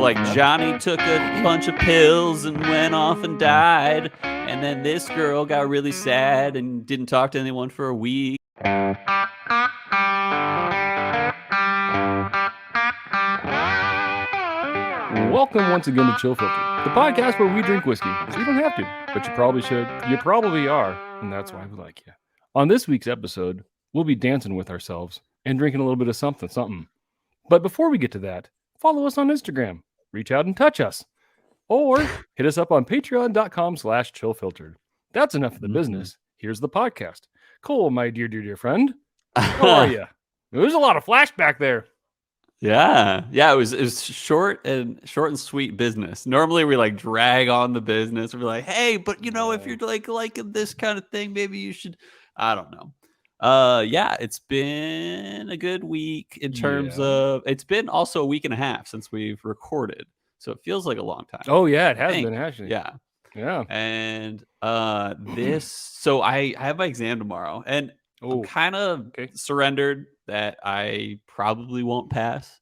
like Johnny took a bunch of pills and went off and died. And then this girl got really sad and didn't talk to anyone for a week. Welcome once again to Chill Filter, the podcast where we drink whiskey, so you don't have to, but you probably should. You probably are, and that's why we like you. On this week's episode, we'll be dancing with ourselves and drinking a little bit of something. But before we get to that, follow us on Instagram, reach out and touch us, or hit us up on patreon.com/chillfiltered. That's enough of the business. Here's the podcast. Cole, my dear friend, how are you? There's a lot of flashback there. Yeah. It was short and sweet business. Normally we like drag on the business. We're like, hey, but you know, if you're liking this kind of thing, maybe you should. I don't know. Yeah, it's been a good week in terms of. It's been also a week and a half since we've recorded, so it feels like a long time. Oh yeah, it has been actually. Yeah. And this. So I have my exam tomorrow, and I'm kind of surrendered that I probably won't pass.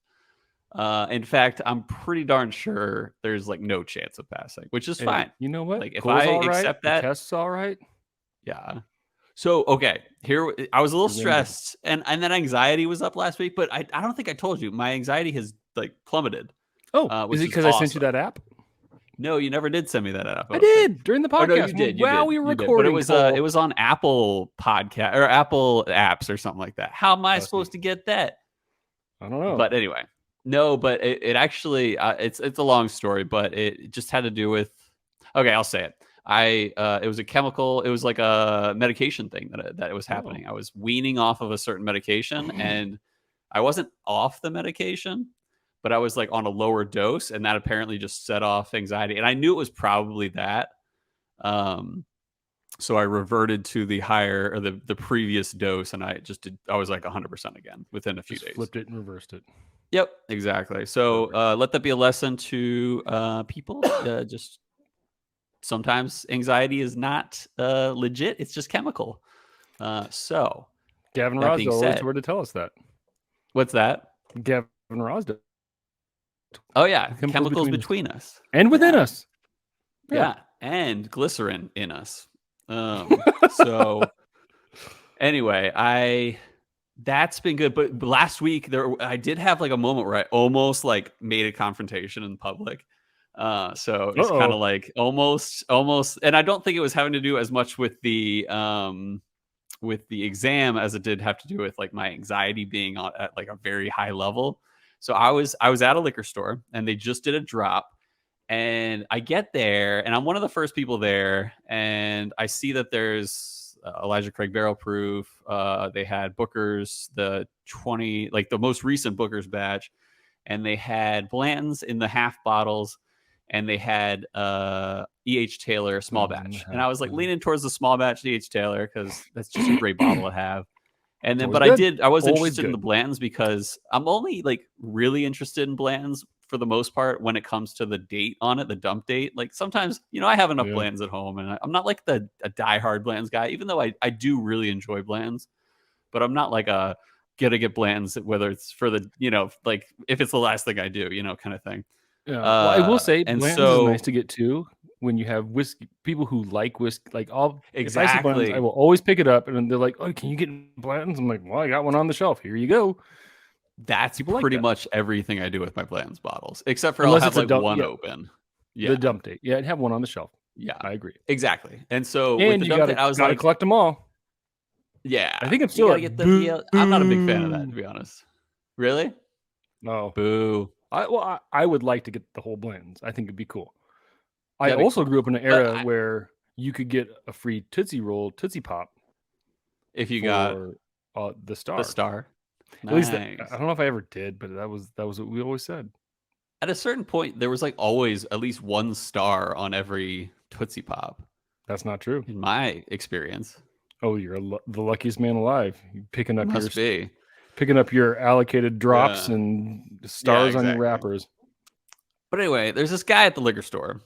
In fact, I'm pretty darn sure there's like no chance of passing, which is fine. You know what? Like if I accept that, the test's all right. Yeah. So here I was a little stressed, and then anxiety was up last week, but I don't think I told you my anxiety has like plummeted. Oh, is it because I sent you that app? No, you never did send me that app. I did during the podcast. Oh, no, you did. While we were recording, but it was on Apple Podcast or Apple Apps or something like that. How am I supposed to get that? I don't know. But anyway, no. But it actually it's a long story, but it just had to do with. Okay, I'll say it. It was a chemical. It was like a medication thing that was happening. I was weaning off of a certain medication, and I wasn't off the medication, but I was like on a lower dose, and that apparently just set off anxiety. And I knew it was probably that. So I reverted to the higher or the previous dose, and I was like 100% again within a few days. Flipped it and reversed it. Yep, exactly. So let that be a lesson to people. Just sometimes anxiety is not legit; it's just chemical. So Gavin Rosdell always sure to tell us that. What's that? Gavin Rosdell. Oh yeah, chemicals between us and within us. Yeah, and glycerin in us. So anyway, that's been good. But last week I did have like a moment where I almost like made a confrontation in public. So it's kind of like almost, and I don't think it was having to do as much with the exam as it did have to do with like my anxiety being at like a very high level. So I was at a liquor store, and they just did a drop, and I get there, and I'm one of the first people there, and I see that there's Elijah Craig Barrel Proof. They had Booker's, the most recent Booker's batch, and they had Blanton's in the half bottles, and they had E.H. Taylor small batch. And I was like leaning towards the small batch E.H. Taylor because that's just a great bottle to have. And then, but I was interested in the Blanton's because I'm only like really interested in Blanton's for the most part when it comes to the date on it, the dump date. Like sometimes, I have enough Blanton's at home, and I'm not like a diehard Blanton's guy, even though I do really enjoy Blanton's, but I'm not like a gotta get Blanton's, whether it's for the, like if it's the last thing I do, kind of thing. Yeah. Well, I will say Blanton's is nice to get too when you have whiskey, people who like whiskey, like all exactly. If I see Blanton's, I will always pick it up, and they're like, "Oh, can you get Blanton's?" I'm like, "Well, I got one on the shelf. Here you go." That's pretty much everything I do with my Blanton's bottles, except for I'll have like one open. Yeah, the dump date. Yeah, I'd have one on the shelf. Yeah, I agree. Exactly. And so with the dump date, I was gotta collect them all. Yeah, I think I'm still. I'm not a big fan of that, to be honest. Really? No. Boo. I would like to get the whole Blanton's. I think it'd be cool. I also grew up in an era where you could get a free Tootsie Pop if you got the Star. The Star. Nice. At least I don't know if I ever did, but that was what we always said. At a certain point, there was like always at least one star on every Tootsie Pop. That's not true, in my experience. Oh, you're the luckiest man alive. You're picking up picking up your allocated drops and stars on your wrappers. But anyway, there's this guy at the liquor store,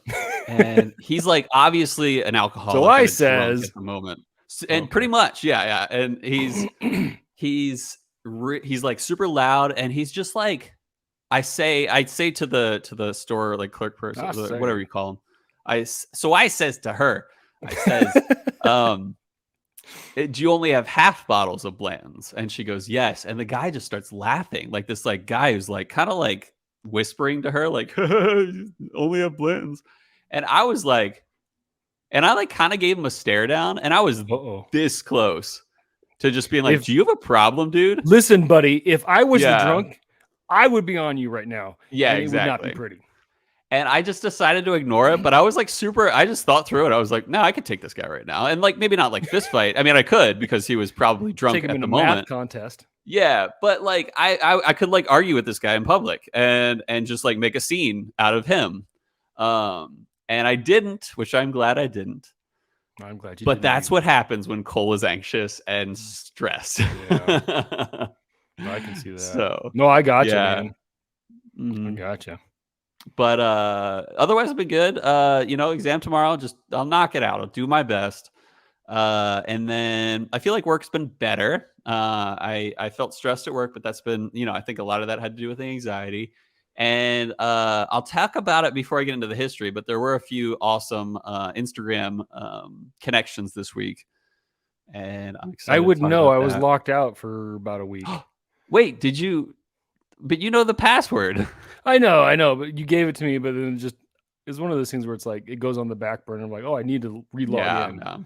and he's like obviously an alcoholic. So I says at the moment, and pretty much, yeah, and he's like super loud, and he's just like I say to the store like clerk person, whatever you call them. I says to her, I says, do you only have half bottles of Blanton's? And she goes, yes. And the guy just starts laughing, like this like guy who's like kind of like whispering to her, like, only have Blanton's. And I was like, and I like kind of gave him a stare down, and I was this close to just being like, do you have a problem, dude? Listen, buddy, if I was the drunk, I would be on you right now. Yeah, and exactly. It would not be pretty. And I just decided to ignore it, but I was like I just thought through it. I was like, no, I could take this guy right now. And like, maybe not like fist fight. I mean, I could, because he was probably drunk at the moment. Math contest. Yeah. But like, I could like argue with this guy in public and just like make a scene out of him. And I didn't, which I'm glad I didn't. I'm glad you didn't. But that's what happens when Cole is anxious and stressed. Yeah. I can see that. So, no, I got you, man. I got you. But otherwise, I've been good. Exam tomorrow. I'll knock it out. I'll do my best. And then I feel like work's been better. I felt stressed at work, but that's been, I think a lot of that had to do with the anxiety. And I'll talk about it before I get into the history, but there were a few awesome Instagram connections this week. And I'm excited. I wouldn't know. I was locked out for about a week. Wait, did you? But you know the password. I know, but you gave it to me, but then it's one of those things where it's like it goes on the back burner. I'm like, I need to relog in. No.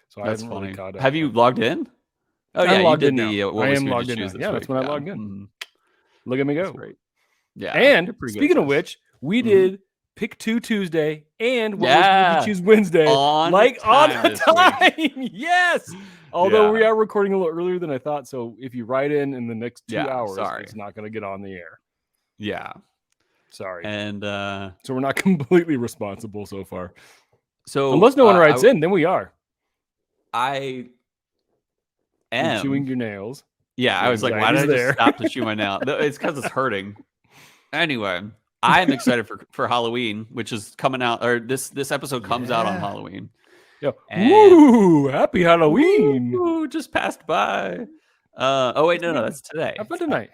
So that's funny. Really have you logged in? Oh, yeah, you did the. I am logged in. Yeah, that's when I logged in. Mm-hmm. Look at me go. That's great. Yeah. And speaking of which, we did Pick 2 Tuesday and what was Would You Choose Wednesday. On time. Yes. Although we are recording a little earlier than I thought. So if you write in the next 2 hours, it's not going to get on the air. Yeah. Sorry. And so we're not completely responsible so far. So unless no one writes in, then we are. I am. You're chewing your nails. Yeah. I was like, why did I just stop to chew my nail? It's because it's hurting. Anyway, I'm excited for Halloween, which is coming out, or this episode comes out on Halloween. Yeah. Woo! Happy Halloween! Woo, just passed by. Oh wait, no, that's today. Have fun tonight.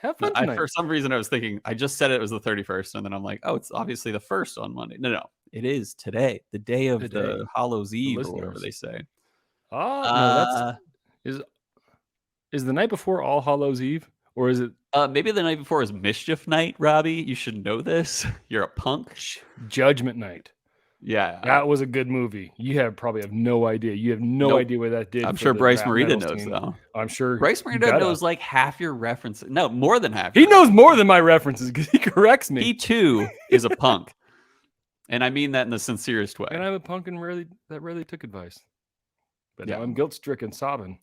For some reason, I was thinking I just said it was the 31st, and then I'm like, oh, it's obviously the 1st on Monday. No, it is today, the day of the Hallows Eve, or whatever they say. No, is the night before All Hallows Eve, or is it? Maybe the night before is Mischief Night, Robbie. You should know this. You're a punk. Judgment Night. Yeah. That was a good movie. You probably have no idea. You have no idea what that did. I'm sure Bryce Marita knows, though. I'm sure Bryce Marita knows like half your references. No, more than half. He knows more than my references because he corrects me. He, too, is a punk. And I mean that in the sincerest way. And I'm a punk and rarely took advice. But now I'm guilt-stricken, sobbing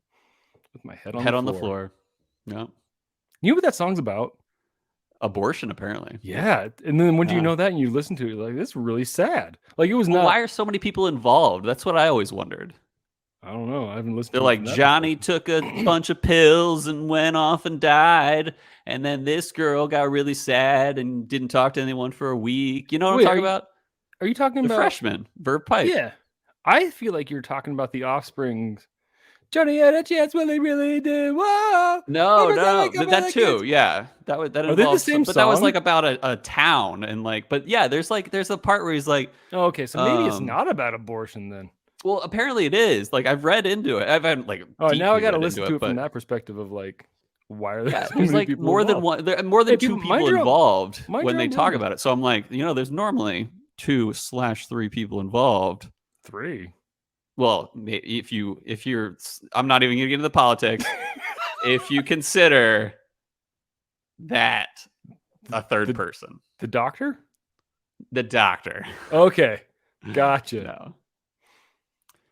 with my head on the floor. Yeah. You know what that song's about? Abortion, apparently. Yeah. And then when you know that and you listen to it, you're like, this is really sad. Like, it was not. Why are so many people involved? That's what I always wondered. I don't know. I haven't listened They're like, Johnny took a bunch of pills and went off and died. And then this girl got really sad and didn't talk to anyone for a week. You know what I'm talking about? Are you talking about Freshman, Verve Pipe? Yeah. I feel like you're talking about the Offspring's Johnny had a chance, will he really did? Whoa! No, that too. Yeah, that involves. Are they the same song? But that was like about a town and like. But yeah, there's a part where he's like. Oh, okay, so maybe it's not about abortion then. Well, apparently it is. Like I've read into it. I've had like. Oh, now I got to listen to it from that perspective of like, why are there so many like people more involved? than one? There are more than two people involved when they talk about it. So I'm like, there's normally 2/3 people involved. 3. Well, if you're, I'm not even going to get into the politics. If you consider that a third person, the doctor. Okay, gotcha.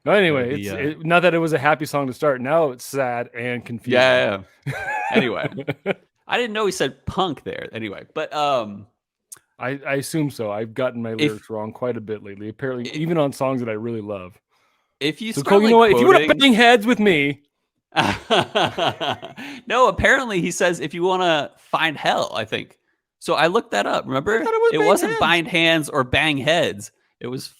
No. Anyway, not that it was a happy song to start. Now it's sad and confusing. Yeah. Anyway, I didn't know he said punk there. Anyway, but I assume so. I've gotten my lyrics wrong quite a bit lately. Apparently, even on songs that I really love. If you Cole, you know what? If you want to bang heads with me. No, apparently he says if you want to find hell, I think. So I looked that up. Remember? It wasn't bind hands or bang heads. It was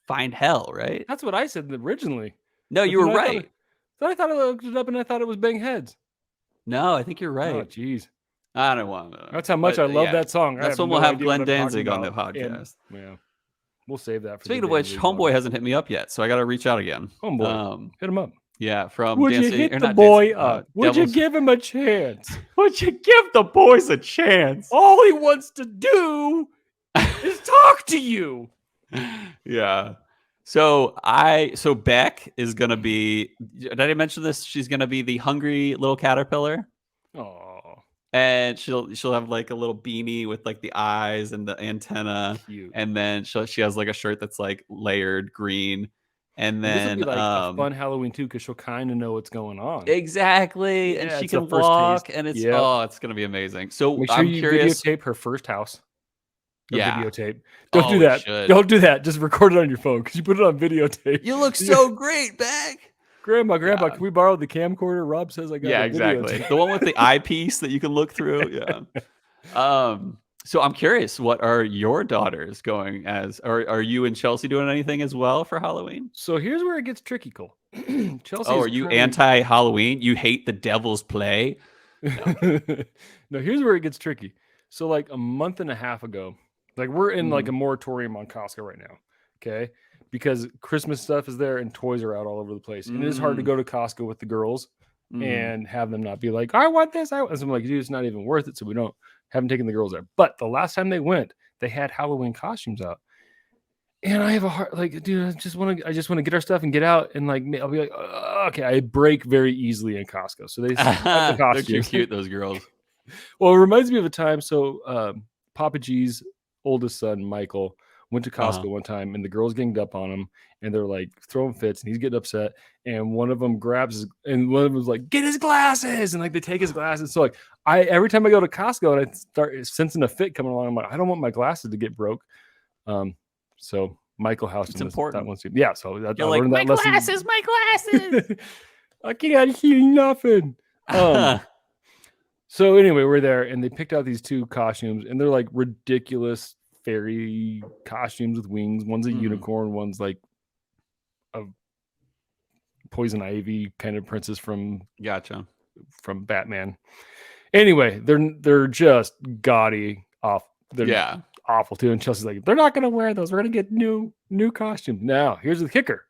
find hell, right? That's what I said originally. No, you were right. I thought I looked it up and I thought it was bang heads. No, I think you're right. Oh, jeez. I don't want to. That's how much I love that song. That's when we'll have Glenn Danzig on the podcast. Yeah, we'll save that for Speaking of which, Homeboy hasn't hit me up yet, so I got to reach out again. Homeboy, hit him up. Yeah, from Would Dancing, you hit the boy up? Would you give him a chance? Would you give the boys a chance? All he wants to do is talk to you. Yeah. So Beck is gonna be. Did I mention this? She's gonna be the hungry little caterpillar. Oh. And she'll have like a little beanie with like the eyes and the antenna. Cute. And then she has like a shirt that's like layered green. And then this will be like a fun Halloween too, because she'll kind of know what's going on. Exactly. And she can walk, and it's it's gonna be amazing. So make sure I'm you curious. Videotape her first house. Videotape. Don't do that. Don't do that. Just record it on your phone, because you put it on videotape. You look so great, Beck. Grandma, can we borrow the camcorder? Rob says I got. Yeah, exactly. The one with the eyepiece that you can look through. Yeah. So I'm curious, what are your daughters going as? Are you and Chelsea doing anything as well for Halloween? So here's where it gets tricky, Cole. Chelsea. Oh, are you anti-Halloween? You hate the devil's play? No, here's where it gets tricky. So like a month and a half ago, like we're in like a moratorium on Costco right now. Okay. Because Christmas stuff is there and toys are out all over the place. And it is hard to go to Costco with the girls and have them not be like, I want this. So I'm like, dude, it's not even worth it. So we haven't taken the girls there. But the last time they went, they had Halloween costumes out. And I have a heart, like, dude, I just want to get our stuff and get out. And like, I'll be like, okay, I break very easily in Costco. So they the costumes. They're cute, those girls. Well, it reminds me of a time. So Papa G's oldest son, Michael, went to Costco one time, and the girls ganged up on him, and they're like throwing fits, and he's getting upset. And one of them grabs and one of them was like, "Get his glasses!" And like they take his glasses. So like every time I go to Costco and I start sensing a fit coming along, I'm like, I don't want my glasses to get broke. So Michael Houston, it's important. That one. Yeah. So I learned that my lesson. My glasses. I can't see nothing. So anyway, we're there, and they picked out these two costumes, and they're like ridiculous fairy costumes with wings. One's a unicorn, one's like a poison ivy kind of princess from Batman. Anyway, they're just gaudy off. They're awful too. And Chelsea's like, they're not gonna wear those. We're gonna get new costumes. Now, here's the kicker.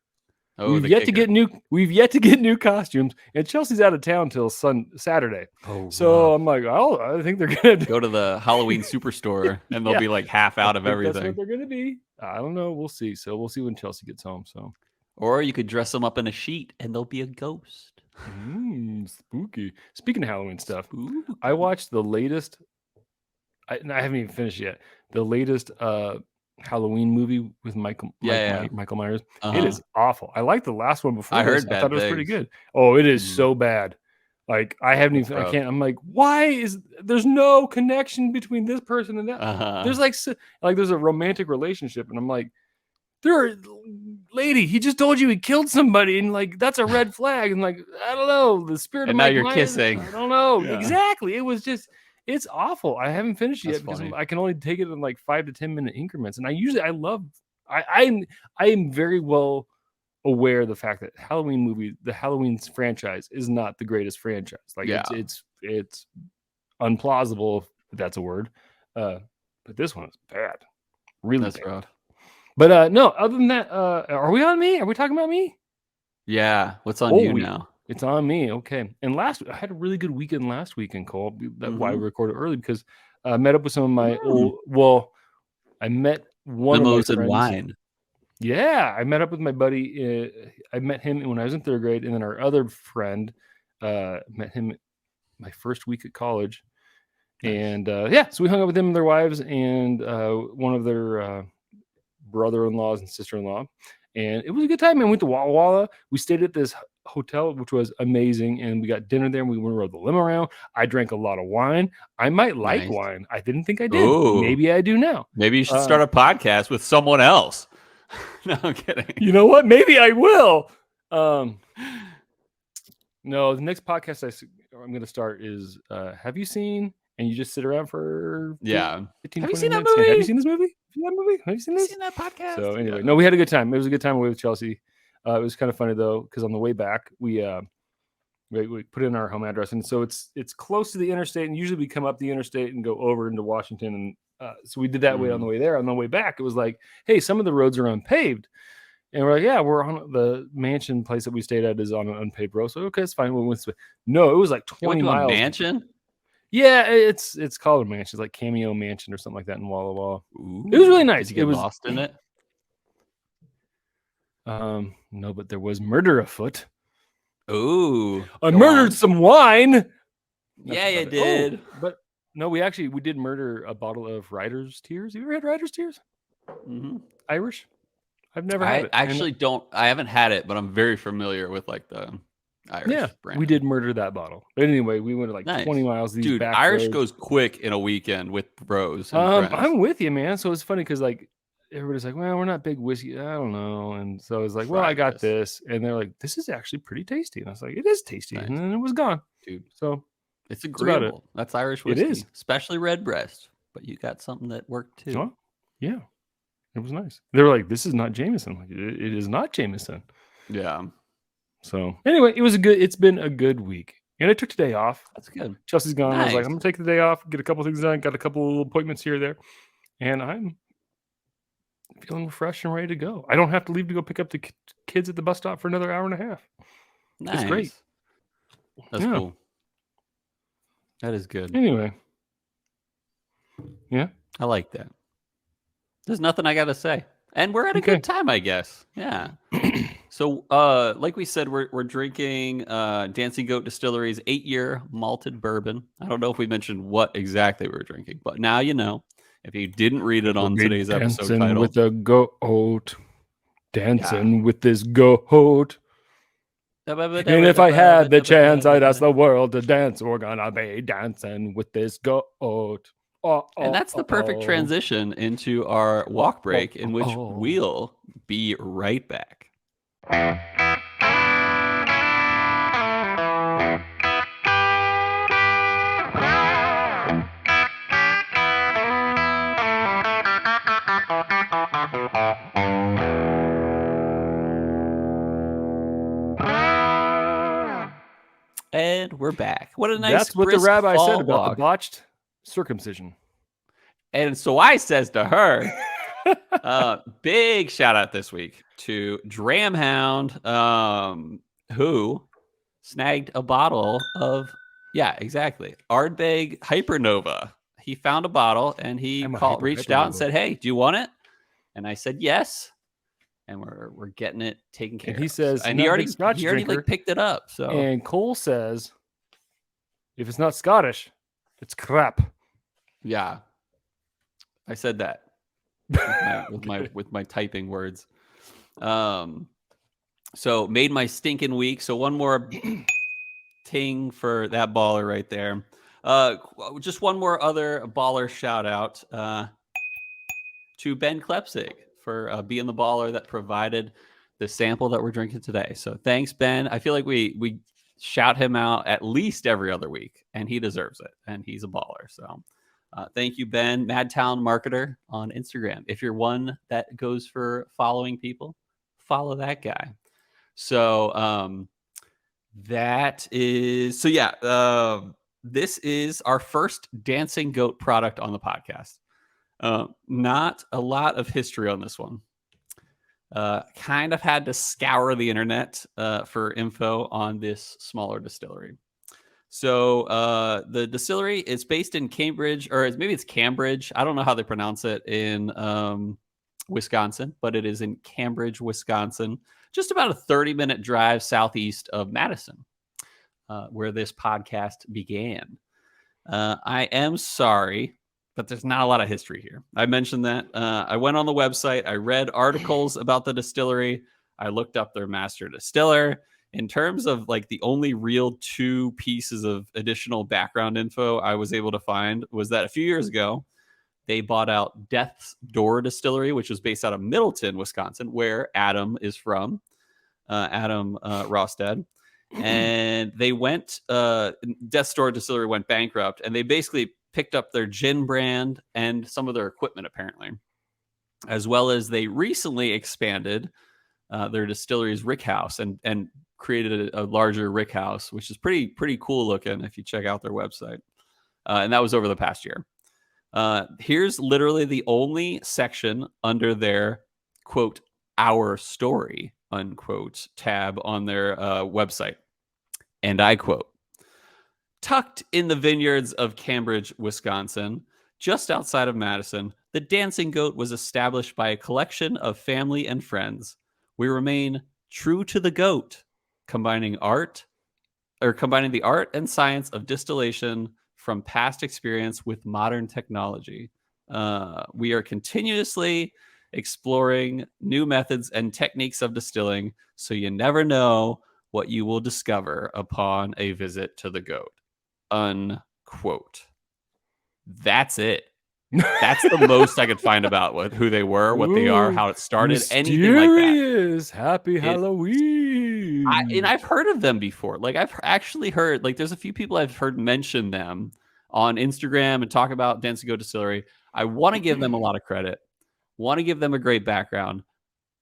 We've yet to get new costumes, and Chelsea's out of town till Saturday. So I'm like, I think they're gonna go to the Halloween superstore, and they'll be like half out of everything. That's what they're gonna be. I don't know. We'll see. So we'll see when Chelsea gets home. So, or you could dress them up in a sheet, and they'll be a ghost. Spooky. Speaking of Halloween stuff, I watched the latest. I haven't even finished yet. The latest Halloween movie with Michael Myers. It is awful. I like the last one before. I thought it was pretty good. Oh, it is so bad. Like I haven't even. I can't. I'm like, why there's no connection between this person and that? There's like there's a romantic relationship, and I'm like, lady, he just told you he killed somebody, and like that's a red flag. And like I don't know, the spirit of Mike Myers, kissing. I don't know exactly. It was just. It's awful. I haven't finished yet because I can only take it in like 5 to 10 minute increments. And I am very well aware of the fact that the Halloween franchise is not the greatest franchise. Like it's unplausible, if that's a word. But this one is bad. Really bad. Rough. But no, other than that, are we on me? Are we talking about me? Yeah. What's on you now? It's on me. Okay. And I had a really good weekend last weekend, Cole. That's why we recorded early, because I met up with some of my I met one of my friends. And wine. Yeah. I met up with my buddy. I met him when I was in 3rd grade. And then our other friend met him my first week at college. Nice. And so we hung out with them and their wives and one of their brother-in-laws and sister-in-law. And it was a good time, man. We went to Walla Walla. We stayed at this hotel, which was amazing. And we got dinner there. And we rode the limo around. I drank a lot of wine. I might like wine. I didn't think I did. Ooh. Maybe I do now. Maybe you should start a podcast with someone else. No, I'm kidding. You know what? Maybe I will. No, the next podcast I'm going to start is, have you seen, and you just sit around for 15, have you seen minutes. That movie? Have you seen this movie? Have you seen this? Seen that podcast? So anyway, no, we had a good time. It was a good time with Chelsea. It was kind of funny though, because on the way back, we We put in our home address, and so it's close to the interstate. And usually we come up the interstate and go over into Washington, and so we did that way on the way there. On the way back, it was like, hey, some of the roads are unpaved, and we're like, yeah, we're on the mansion place that we stayed at is on an unpaved road. So okay, it's fine. We went this way. No, it was like 20 miles. A mansion? Yeah, it's called a mansion. It's like Cameo Mansion or something like that in Walla Walla. Ooh. It was really nice. Did you get lost in it? No, but there was murder afoot. Ooh, I murdered some wine. Yeah, you did. Oh, but no, we did murder a bottle of Ryder's Tears. Have you ever had Ryder's Tears? Mm-hmm. Irish? I've never had it. I haven't had it, but I'm very familiar with like the Irish brand. We did murder that bottle. But anyway, we went like 20 miles. These back Irish roads. goes quick in a weekend with bros. I'm with you, man. So it's funny because like everybody's like, well, we're not big whiskey. I don't know. And so I was like, well, I got this. And they're like, this is actually pretty tasty. And I was like, it is tasty. Nice. And then it was gone. Dude. So it's agreeable. That's Irish whiskey. It is. Especially Redbreast. But you got something that worked too. Oh, yeah. It was nice. They were like, this is not Jameson. Like, it is not Jameson. Yeah. So anyway, it's been a good week. And I took today off. That's good. Chelsea's gone. Nice. I was like, I'm going to take the day off, get a couple things done, got a couple of little appointments here or there. And I'm feeling fresh and ready to go. I don't have to leave to go pick up the kids at the bus stop for another hour and a half. Nice. It's great. That's cool. That is good. Anyway. Yeah. I like that. There's nothing I got to say. And we're at a good time, I guess. Yeah. So, like we said, we're drinking Dancing Goat Distillery's 8yr Malted Bourbon. I don't know if we mentioned what exactly we were drinking, but now you know. If you didn't read it on today's episode title. With a goat. Dancing with this goat. And if I had the chance, I'd ask the world to dance. We're gonna be dancing with this goat. And that's the perfect transition into our walk break, in which we'll be right back. And we're back. What a nice. That's what the rabbi said about the botched circumcision. And so I says to her, big shout out this week to Dramhound, who snagged a bottle of, Ardbeg Hypernova. He found a bottle and he reached out and said, hey, do you want it? And I said, yes. And we're getting it taken care of. And he says, and he already like picked it up. So and Cole says, if it's not Scottish, it's crap. Yeah, I said that with my typing words. So made my stinking week. So one more ting for that baller right there. Just one more other baller shout out to Ben Klepsig for being the baller that provided the sample that we're drinking today. So thanks, Ben. I feel like we shout him out at least every other week, and he deserves it, and he's a baller. So thank you, Ben. Madtown Marketer on Instagram. If you're one that goes for following people, follow that guy. So this is our first Dancing Goat product on the podcast. Not a lot of history on this one. Kind of had to scour the internet for info on this smaller distillery. So the distillery is based in Cambridge, or maybe it's Cambridge. I don't know how they pronounce it in Wisconsin, but it is in Cambridge, Wisconsin, just about a 30-minute drive southeast of Madison, where this podcast began. I am sorry, but there's not a lot of history here. I mentioned that. I went on the website. I read articles about the distillery. I looked up their master distiller. In terms of like the only real two pieces of additional background info I was able to find was that a few years ago, they bought out Death's Door Distillery, which was based out of Middleton, Wisconsin, where Adam is from, Adam Rostad. And they went, Death's Door Distillery went bankrupt, and they basically picked up their gin brand and some of their equipment, apparently, as well as they recently expanded their distillery's rick house and created a larger rick house, which is pretty cool looking if you check out their website. And that was over the past year. Here's literally the only section under their quote "our story" unquote tab on their website, and I quote: "Tucked in the vineyards of Cambridge, Wisconsin, just outside of Madison, the Dancing Goat was established by a collection of family and friends. We remain true to the goat, combining the art and science of distillation from past experience with modern technology. We are continuously exploring new methods and techniques of distilling, so you never know what you will discover upon a visit to the goat." Unquote. That's it. That's the most I could find about who they were, what they are, how it started, anything like that. Happy Halloween. And I've heard of them before. Like, I've actually heard, like, there's a few people I've heard mention them on Instagram and talk about Dancing Goat Distillery. I want to give them a lot of credit, want to give them a great background,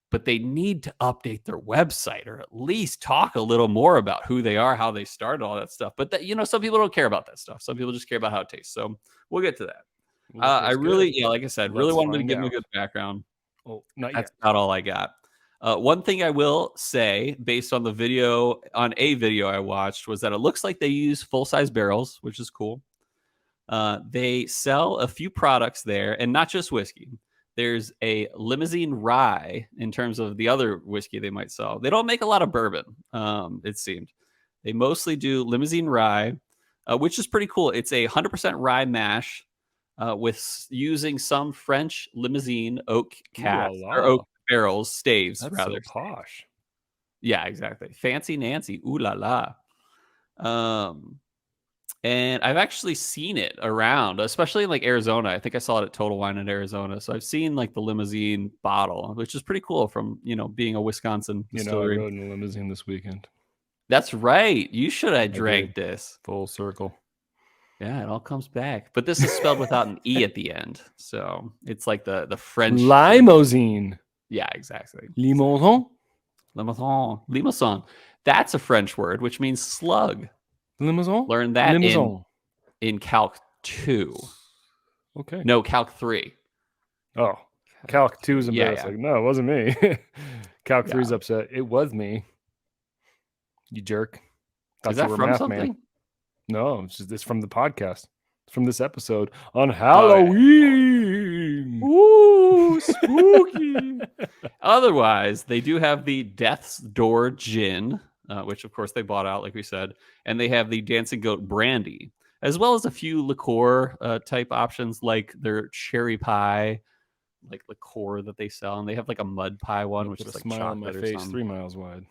but they need to update their website or at least talk a little more about who they are, how they started, all that stuff. But that, some people don't care about that stuff. Some people just care about how it tastes. So we'll get to that. I really, like I said, really wanted to give them a good background. Oh, not That's yet. about all I got. One thing I will say, based on a video I watched, was that it looks like they use full-size barrels, which is cool. They sell a few products there, and not just whiskey. There's a limousine rye in terms of the other whiskey they might sell. They don't make a lot of bourbon, it seemed. They mostly do limousine rye, which is pretty cool. It's a 100% rye mash with using some French limousine oak casks or oak barrels, staves. That's rather. So posh. Yeah, exactly. Fancy Nancy. Ooh la la. And I've actually seen it around, especially in like Arizona. I think I saw it at Total Wine in Arizona. So I've seen like the limousine bottle, which is pretty cool from, being a Wisconsin distillery. I rode in a limousine this weekend. That's right. You should have drank this. Full circle. Yeah, it all comes back. But this is spelled without an E at the end. So it's like the French. Limousine. Yeah, exactly. Limousin. Limousin. That's a French word, which means slug. Limousin? Learn that in Calc 2. Okay. No, Calc 3. Oh, Calc 2 is embarrassing. Yeah. No, it wasn't me. Calc 3 is upset. It was me. You jerk. Is that from something? Man. No, it's from the podcast. It's from this episode on Halloween. Ooh, spooky. Otherwise, they do have the Death's Door Gin, which, of course, they bought out, like we said. And they have the Dancing Goat Brandy, as well as a few liqueur type options, like their cherry pie, like liqueur that they sell. And they have like a mud pie one, which is like smile chocolate on my face, 3 miles wide.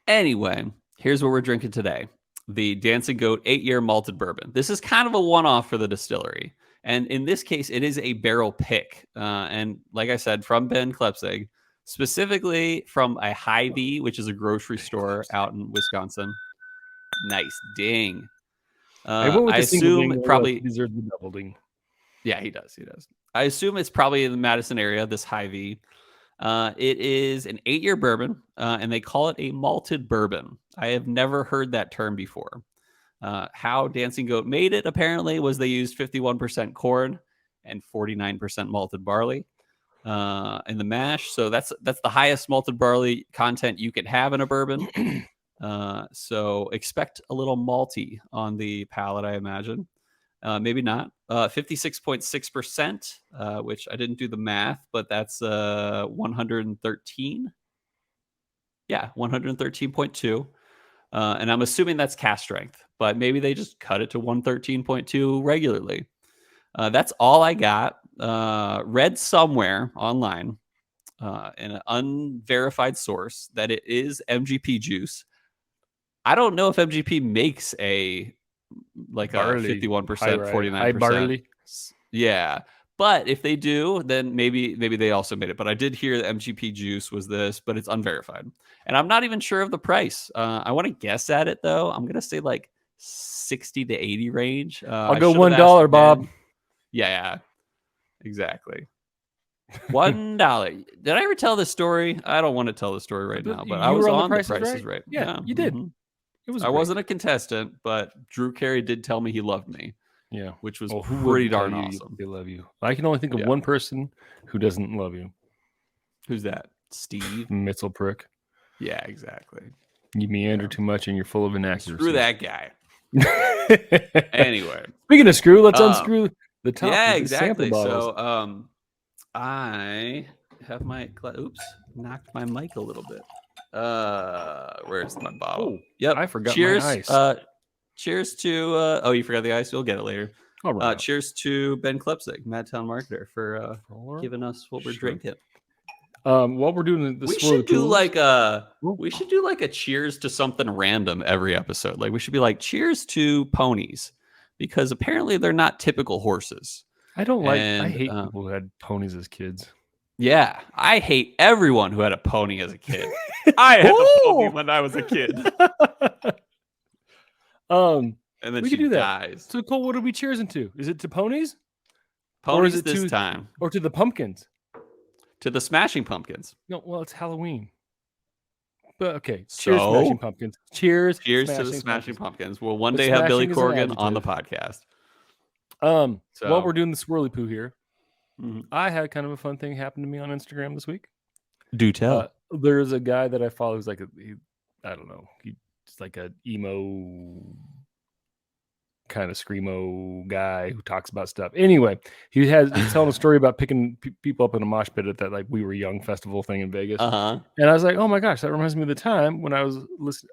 Anyway, here's what we're drinking today. The Dancing Goat 8yr Malted Bourbon. This is kind of a one-off for the distillery. And in this case, it is a barrel pick. And like I said, from Ben Klepsig, specifically from a Hy-Vee, which is a grocery store out in Wisconsin. Nice ding. I assume it probably deserves the double ding. Yeah, he does. I assume it's probably in the Madison area, this Hy-Vee. It is an 8-year bourbon, and they call it a malted bourbon. I have never heard that term before. How Dancing Goat made it, apparently, was they used 51% corn and 49% malted barley in the mash. So that's the highest malted barley content you can have in a bourbon. So expect a little malty on the palate, I imagine. Maybe not. 56.6%, which I didn't do the math, but that's 113. Yeah, 113.2. And I'm assuming that's cask strength, but maybe they just cut it to 113.2 regularly. That's all I got. Read somewhere online in an unverified source that it is MGP juice. I don't know if MGP makes a 51%, 49%. Barley. Yeah. But if they do, then maybe they also made it. But I did hear that MGP juice was this, but it's unverified. And I'm not even sure of the price. I want to guess at it, though. I'm going to say like 60 to 80 range. I'll go $1, Bob. Yeah, exactly. $1. Did I ever tell this story? I don't want to tell the story right now, but I You was were on The Price is Right. Yeah, you did. It was. I wasn't a contestant, but Drew Carey did tell me he loved me. Yeah, which was who pretty wouldn't tell darn you awesome. They love you. I can only think of one person who doesn't love you. Who's that? Steve Mitzelprick. Yeah, exactly. You meander too much, and you're full of inaccuracy. Screw that guy. Anyway, speaking of screw, let's unscrew the top. Yeah, exactly. So, I have my knocked my mic a little bit. Where's my bottle? Yep, I forgot cheers. my ice. Cheers to oh, you forgot the ice. You'll get it later. Cheers to Ben Klepsik, Madtown marketer, for giving us what we're drinking. While we're doing this, we should do like a cheers to something random every episode. Like we should be like cheers to ponies, because apparently they're not typical horses. I hate people who had ponies as kids. Yeah, I hate everyone who had a pony as a kid. I had a pony when I was a kid. And then she dies. So Cole, what are we cheersing to? Is it to ponies? Ponies this time, or to the pumpkins? To the Smashing Pumpkins. No, well, it's Halloween. But okay, cheers, Smashing Pumpkins. Cheers to the Smashing Pumpkins. We'll one day have Billy Corgan on the podcast. While we're doing the swirly poo here, I had kind of a fun thing happen to me on Instagram this week. Do tell. There's a guy that I follow who's like I don't know, he's like an emo kind of screamo guy who talks about stuff. Anyway, he's telling a story about picking people up in a mosh pit at that like We Were Young festival thing in Vegas. And I was like, oh my gosh, that reminds me of the time when I was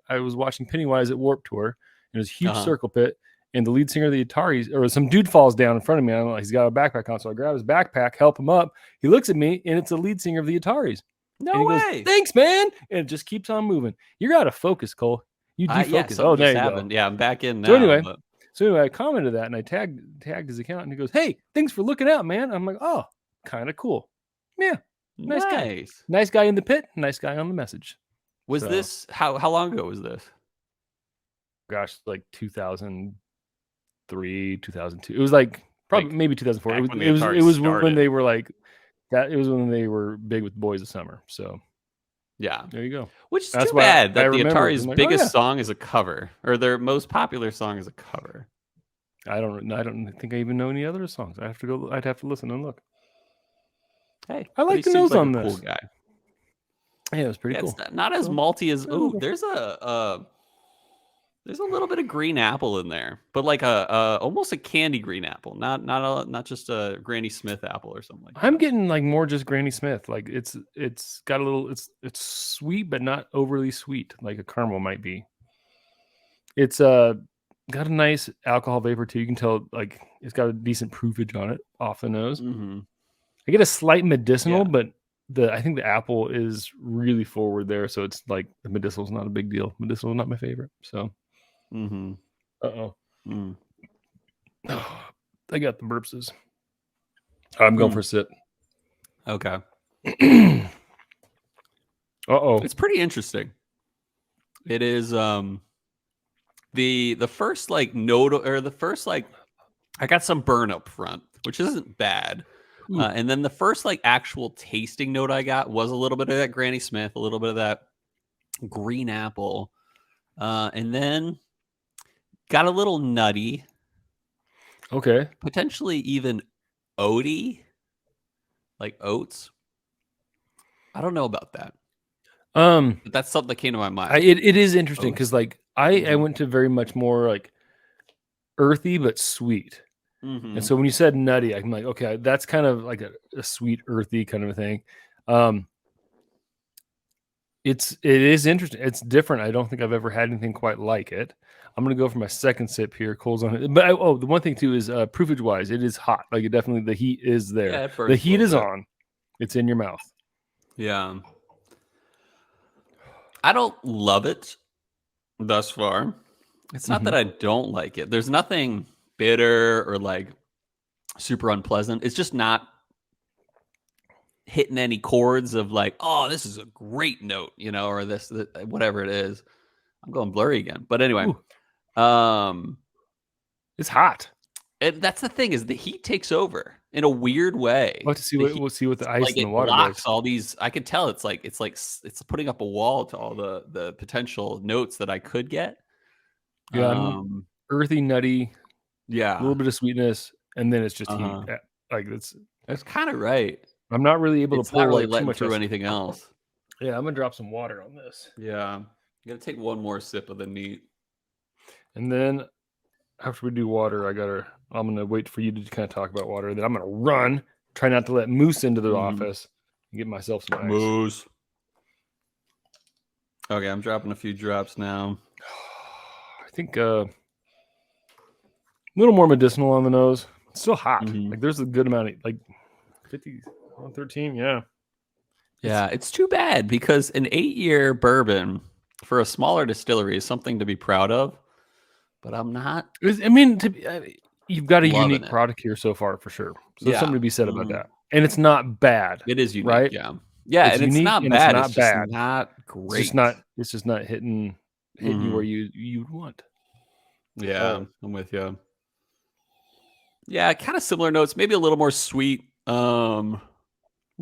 watching Pennywise at Warped Tour. It was a huge circle pit, and the lead singer of the Ataris, or some dude falls down in front of me. I don't know, he's got a backpack on, so I grab his backpack, help him up. He looks at me, and it's the lead singer of the Ataris. No way! Goes, thanks, man. And it just keeps on moving. You got to focus, Cole. You defocus. Yeah, there you go. Yeah, I'm back in now. So anyway, I commented that, and I tagged his account, and he goes, "Hey, thanks for looking out, man." I'm like, "Oh, kind of cool. Yeah, nice guy. Nice guy in the pit. Nice guy on the message." Was this how long ago was this? Gosh, like 2003, 2002. It was like probably maybe 2004. It was when they were like that. It was when they were big with Boys of Summer. So. Yeah, there you go. Which is too bad that the Atari's biggest song is a cover, or their most popular song is a cover. I don't think I even know any other songs. I'd have to listen and look. Hey, I like the nose on this. Cool guy. Yeah, it was pretty cool. It's not as malty as there's a little bit of green apple in there, but like almost a candy green apple, not just a Granny Smith apple or something like that. I'm getting like more just Granny Smith. Like it's got a little it's sweet but not overly sweet like a caramel might be. It's got a nice alcohol vapor too. You can tell like it's got a decent proofage on it off the nose. I get a slight medicinal, but I think the apple is really forward there, so it's like the medicinal is not a big deal. Medicinal is not my favorite, so. I got the burpses. I'm going for a sip. Okay. Uh-oh. It's pretty interesting. It is the first like note, or the first like I got some burn up front, which isn't bad. And then the first like actual tasting note I got was a little bit of that Granny Smith, a little bit of that green apple. And then got a little nutty. Okay. Potentially even oaty, like oats. I don't know about that. But that's something that came to my mind. It is interesting because like I went to very much more like earthy but sweet. And so when you said nutty, I'm like, okay, that's kind of like a sweet, earthy kind of a thing. It is interesting. It's different. I don't think I've ever had anything quite like it. I'm gonna go for my second sip here. Cole's on it, but the one thing too is proofage wise, it is hot. Like it definitely, the heat is there. Yeah, the heat is on. It's in your mouth. Yeah. I don't love it thus far. It's not that I don't like it. There's nothing bitter or like super unpleasant. It's just not hitting any chords of like, oh, this is a great note, or this whatever it is. I'm going blurry again, but anyway, it's hot. And that's the thing is the heat takes over in a weird way. We'll have to see The what heat, we'll see what the ice like and the it water blocks does. all these. I could tell it's putting up a wall to all the potential notes that I could get. Yeah, earthy, nutty, a Yeah. little bit of sweetness, and then it's just heat. Uh-huh. Like That's kind of right. I'm not really able to It's not pull really like too letting much through else. anything else. Yeah, I'm gonna drop some water on this. Yeah. You gotta take one more sip of the neat. And then after we do water, I'm gonna wait for you to kind of talk about water. Then I'm gonna run, try not to let Moose into the office, and get myself some ice. Moose. Okay, I'm dropping a few drops now. I think a little more medicinal on the nose. It's still hot. Like there's a good amount of like 50, 113. Yeah. Yeah, it's too bad because an 8-year bourbon for a smaller distillery is something to be proud of, but I'm not. I mean, you've got a unique it. product here so far for sure. So Yeah. there's something to be said about that. And it's not bad. It is unique, right? Yeah, it's and it's not bad. It's just not great. It's just not hitting you where you would want. Yeah, I'm with you. Yeah, kind of similar notes, maybe a little more sweet,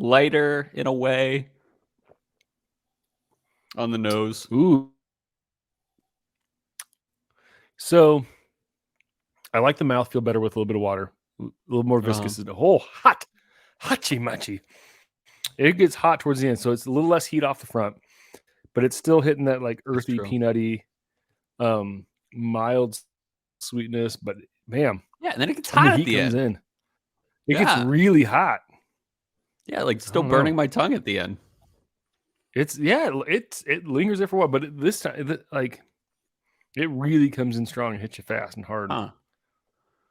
lighter in a way on the nose. Ooh. So I like the mouthfeel better with a little bit of water, a little more viscous. The whole hachi-machi. It gets hot towards the end, so it's a little less heat off the front, but it's still hitting that like earthy, peanutty, mild sweetness. But bam, yeah, and then it gets hot at the end. In. It gets really hot. Yeah, like still burning my tongue at the end. It lingers there for a while, but this time, like, it really comes in strong and hits you fast and hard. Huh.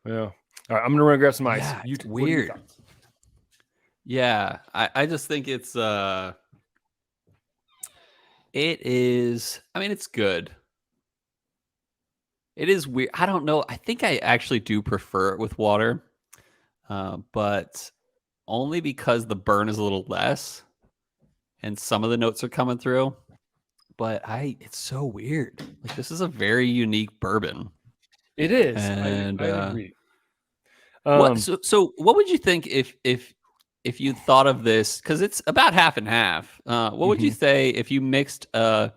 Yeah. All right, I'm gonna run and grab some ice. Yeah, it's weird. Yeah, I just think it's it is. I mean, it's good. It is weird. I don't know. I think I actually do prefer it with water, but only because the burn is a little less, and some of the notes are coming through. But it's so weird. Like this is a very unique bourbon. It is. And I agree. So what would you think if you thought of this? Because it's about half and half. What would you say if you mixed a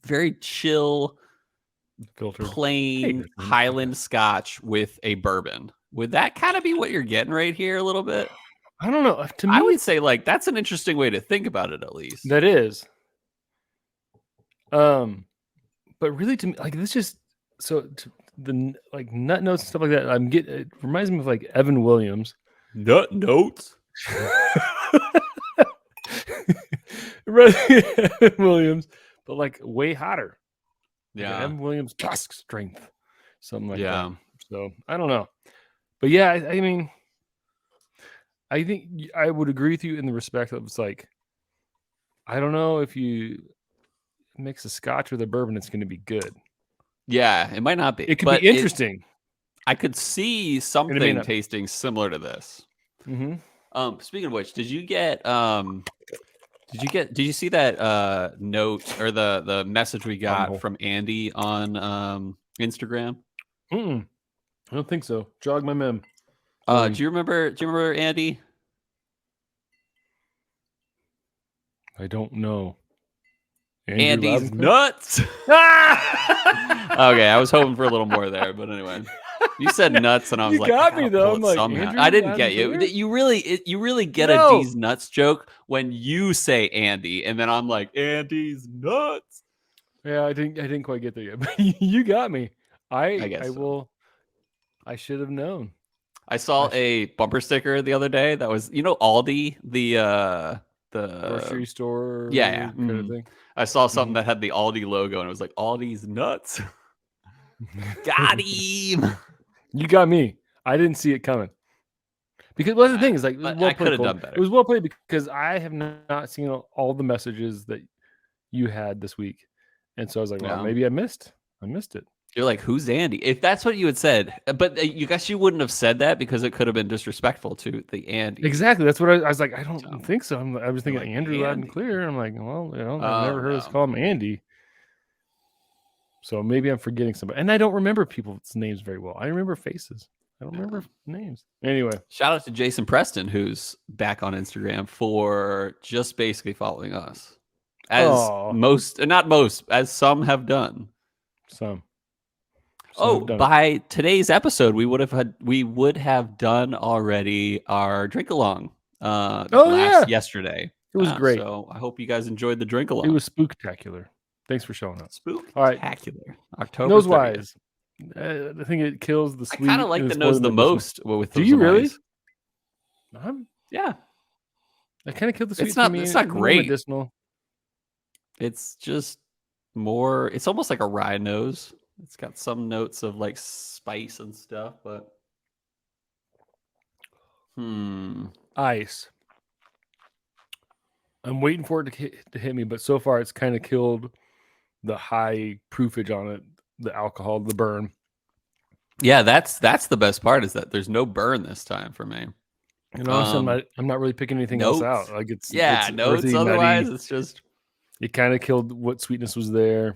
very chill, filtered, plain Highland Scotch with a bourbon? Would that kind of be what you're getting right here a little bit? I don't know. To me, I would say like that's an interesting way to think about it. At least that is. But really, to me, like this just the like nut notes and stuff like that. It reminds me of like Evan Williams. Nut notes. Evan Williams, but like way hotter. Yeah, like Evan Williams cask strength, something like that. So I don't know, but yeah, I mean, I think I would agree with you in the respect of it's like, I don't know if you mix a Scotch with a bourbon, it's going to be good. Yeah, it might not be. It could be interesting. I could see something tasting similar to this. Speaking of which, did you see that note or the message we got from Andy on Instagram? I don't think so. Jog my mem. Do you remember Andy? I don't know. Andy's nuts. Okay, I was hoping for a little more there, but anyway, you said nuts, and I was you got me though. I'm like, I didn't get you. You really get a D's nuts joke when you say Andy, and then I'm like, Andy's nuts. Yeah, I didn't quite get there yet, but you got me. I guess I should have known. I saw a bumper sticker the other day that was, Aldi, the grocery store, kind of thing. I saw something that had the Aldi logo, and it was like Aldi's nuts. Got him. You got me. I didn't see it coming. Because the thing is, like, I could have done better. It was well played because I have not seen all the messages that you had this week, and so I was like, well, maybe I missed it. You're like, who's Andy? If that's what you had said, but you guess you wouldn't have said that because it could have been disrespectful to the Andy. Exactly. That's what I was like. I don't think so. I was thinking like, Andrew loud and clear. I'm like, well, I've never heard us call him Andy. So maybe I'm forgetting somebody, and I don't remember people's names very well. I remember faces. I don't remember names. Anyway, shout out to Jason Preston, who's back on Instagram for just basically following us, as as some have done. Some Oh, have done by today's episode, we would have done already our drink along. Yesterday. It was great. So I hope you guys enjoyed the drink along. It was spooktacular. Thanks for showing up. Spooktacular. All right. October nose 30th. wise. I think it kills the sweet. I kind of like the nose the most. With do you really? Yeah. I kind of killed the sweet. It's not great. Medicinal. It's just more. It's almost like a rye nose. It's got some notes of like spice and stuff, but ice. I'm waiting for it to hit me, but so far it's kind of killed the high proofage on it, the alcohol, the burn. Yeah, that's the best part, is that there's no burn this time for me. And also, I'm not really picking anything else out. Like it's notes. Earthy, otherwise, nutty. It's just it kind of killed what sweetness was there.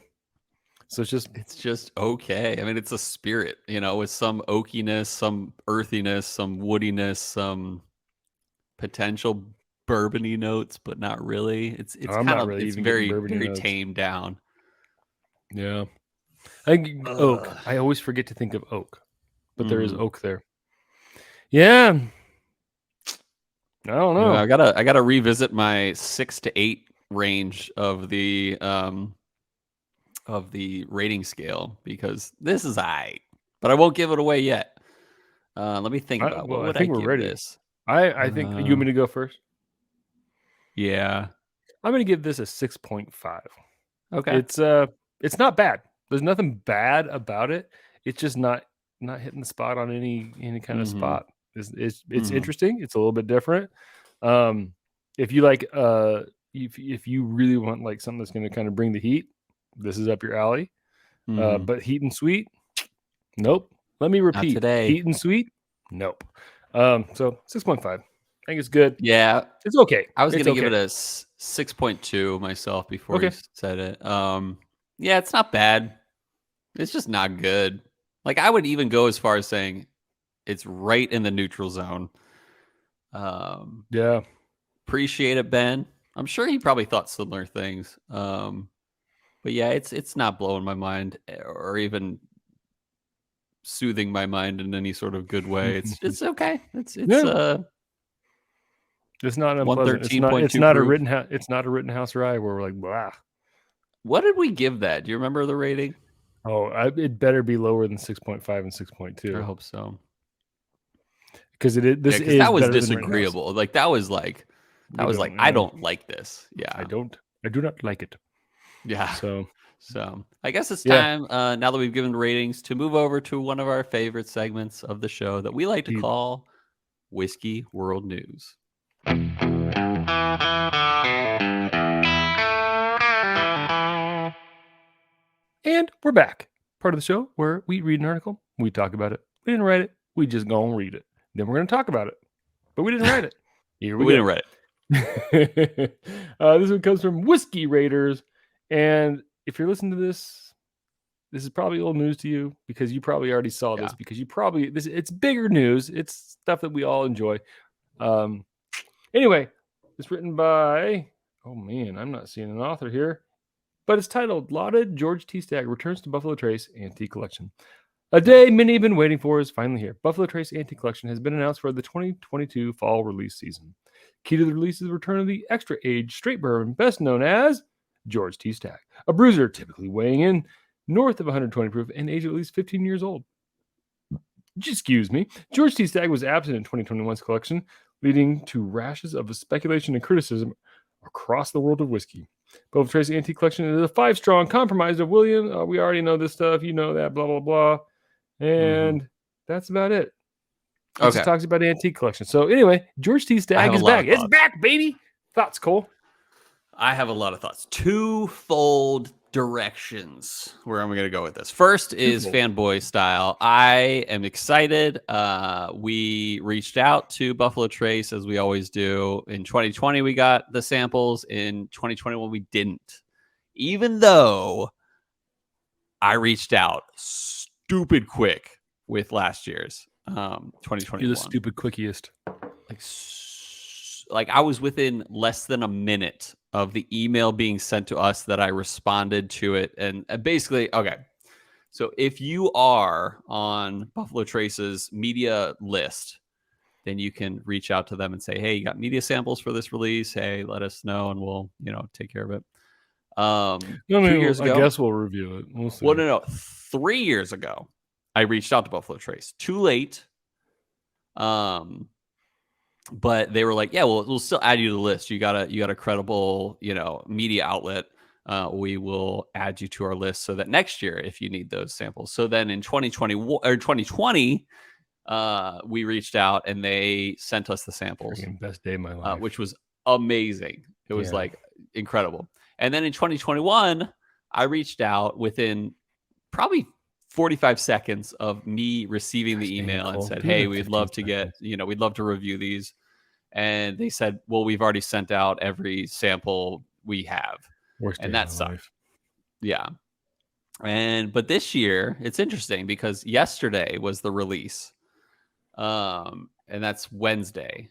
So it's just okay. I mean, it's a spirit, with some oakiness, some earthiness, some woodiness, some potential bourbony notes, but not really. It's kind of really it's very very tamed down. Yeah, I think oak. I always forget to think of oak, but there is oak there. Yeah, I don't know. I gotta revisit my 6 to 8 range of the rating scale, because this is aight, but I won't give it away yet. Let me think about what would I give this. I think you want me to go first? Yeah, I'm going to give this a 6.5. Okay, it's not bad. There's nothing bad about it. It's just not hitting the spot on any kind of spot. It's interesting. It's a little bit different. If you like, if you really want like something that's going to kind of bring the heat, this is up your alley. But heat and sweet, nope. Let me repeat. Not today. Heat and sweet, nope. So 6.5. I think it's good. Yeah, it's okay. I was going to give it a 6.2 myself before you said it. Yeah, it's not bad. It's just not good. Like, I would even go as far as saying it's right in the neutral zone. Yeah. Appreciate it, Ben. I'm sure he probably thought similar things. But yeah, it's not blowing my mind or even soothing my mind in any sort of good way. It's okay. It's not unpleasant. It's not a Rittenhouse rye where we're like, blah. What did we give that? Do you remember the rating? Oh, it better be lower than 6.5 and 6.2. I hope so. Because that was disagreeable. Like that was like I don't like this. Yeah, I do not like it. Yeah. So I guess it's time now that we've given ratings to move over to one of our favorite segments of the show that we like to call Whiskey World News. And we're back. Part of the show where we read an article, we talk about it. We didn't write it, we just go and read it. Then we're going to talk about it. But we didn't write it. Here we go. Didn't write it. This one comes from Whiskey Raiders. And if you're listening to this is probably old news to you, because you probably already saw this, because it's bigger news. It's stuff that we all enjoy. Anyway, it's written by, oh man, I'm not seeing an author here, but it's titled Lauded George T Stagg Returns to Buffalo Trace Antique Collection. A day many have been waiting for is finally here. Buffalo Trace Antique Collection has been announced for the 2022 fall release season. Key to the release is the return of the extra aged straight bourbon, best known as George T Stagg, a bruiser typically weighing in north of 120 proof and aged at least 15 years old. Excuse me. George T Stagg was absent in 2021's collection, leading to rashes of speculation and criticism across the world of whiskey. Buffalo Trace Antique Collection is a 5-strong compromise of William. We already know this stuff. You know that, blah, blah, blah. And that's about it. It just talks about the antique collection. So anyway, George T Stagg is back. It's back, baby. Thoughts, Cole? I have a lot of thoughts. Twofold directions where I'm going to go with this. First is fanboy style. I am excited. We reached out to Buffalo Trace, as we always do. In 2020, we got the samples. In 2021, we didn't. Even though I reached out stupid quick with last year's. 2021. You're the stupid quickiest. Like I was within less than a minute of the email being sent to us that I responded to it. And basically, okay. So if you are on Buffalo Trace's media list, then you can reach out to them and say, hey, you got media samples for this release? Hey, let us know and we'll, take care of it. 2 years ago, I guess we'll review it. We'll see. Well, no. 3 years ago, I reached out to Buffalo Trace. Too late. But they were like, yeah, we'll still add you to the list. You got a credible, media outlet. We will add you to our list so that next year, if you need those samples. So then in 2020, we reached out and they sent us the samples. Best day of my life. Which was amazing. It was like incredible. And then in 2021, I reached out within probably 45 seconds of me receiving the email and said, hey, we'd love to we'd love to review these. And they said, well, we've already sent out every sample we have. And that sucked. Yeah. But this year, it's interesting because yesterday was the release. And that's Wednesday.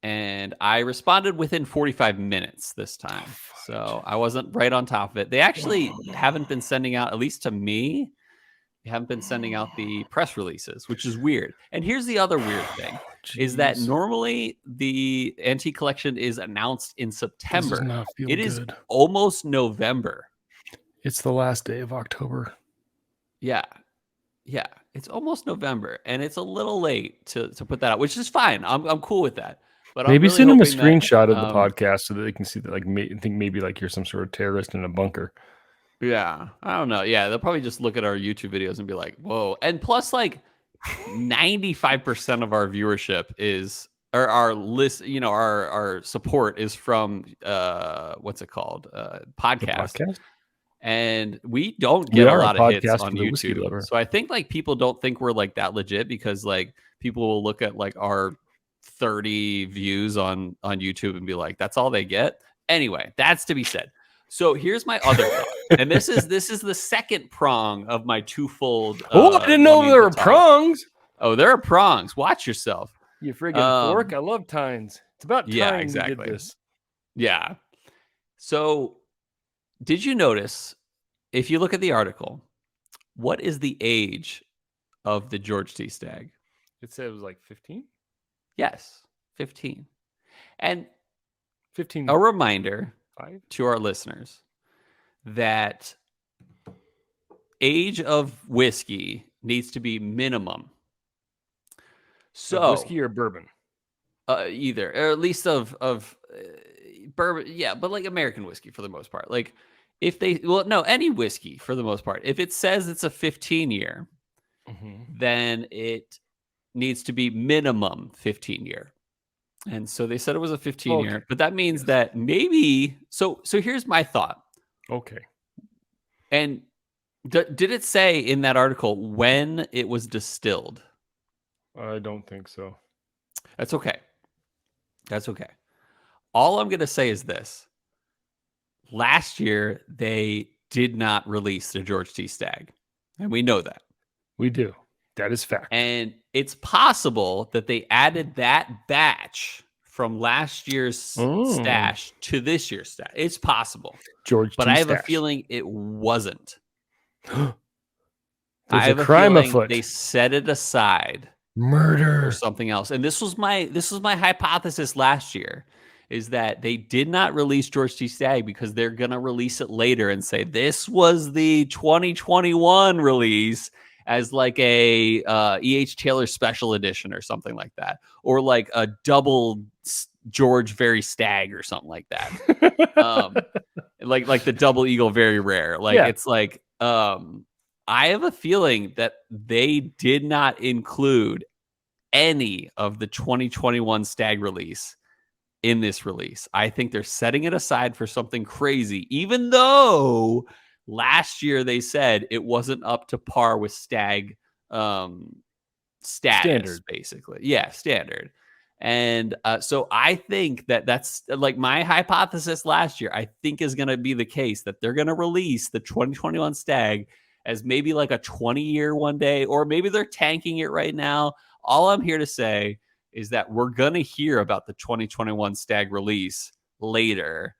And I responded within 45 minutes this time. So I wasn't right on top of it. They actually haven't been sending out, at least to me, they haven't been sending out the press releases, which is weird. And here's the other weird thing is that normally the Antique Collection is announced in September. It is almost November. It's the last day of October. Yeah. It's almost November, and it's a little late to put that out, which is fine. I'm cool with that. But maybe really send them a screenshot of the podcast so that they can see that, think maybe like you're some sort of terrorist in a bunker. Yeah, I don't know. Yeah, they'll probably just look at our YouTube videos and be like, "Whoa!" And plus, like 95% of our viewership is, or our list, our support is from what's it called, podcast. And we don't get a lot of hits on YouTube. So I think like people don't think we're like that legit because like people will look at like our 30 views on YouTube and be like, that's all they get. Anyway, that's to be said. So here's my other thought. And this is the second prong of my twofold. I didn't know there were prongs. Oh, there are prongs. Watch yourself. You friggin' fork. I love tines. It's about time exactly. we did this. Yeah. So did you notice, if you look at the article, what is the age of the George T Stagg? It said it was like 15? Yes, 15. And 15. A reminder to our listeners that age of whiskey needs to be minimum. So whiskey or bourbon? Either, or at least of bourbon. Yeah, but like American whiskey for the most part. Like any whiskey for the most part. If it says it's a 15-year, then it needs to be minimum 15-year. And so they said it was a 15-year, but that means that maybe. So here's my thought. Okay. And did it say in that article when it was distilled? I don't think so. That's okay. All I'm going to say is this. Last year, they did not release the George T Stagg. And we know that. We do. That is fact. And it's possible that they added that batch from last year's stash to this year's stash. It's possible. But I have a feeling it wasn't. I have a crime afoot. They set it aside. Murder or something else. And this was my hypothesis last year, is that they did not release George T Stagg because they're gonna release it later and say this was the 2021 release as like a E.H. Taylor special edition or something like that, or like a double George Very Stagg or something like that. Like the double Eagle Very Rare. It's like I have a feeling that they did not include any of the 2021 Stagg release in this release. I think they're setting it aside for something crazy, even though last year they said it wasn't up to par with Stagg status, standard. Basically. Yeah, standard. And so I think that's like my hypothesis last year, I think is going to be the case, that they're going to release the 2021 Stagg as maybe like a 20-year one day, or maybe they're tanking it right now. All I'm here to say is that we're going to hear about the 2021 Stag release later.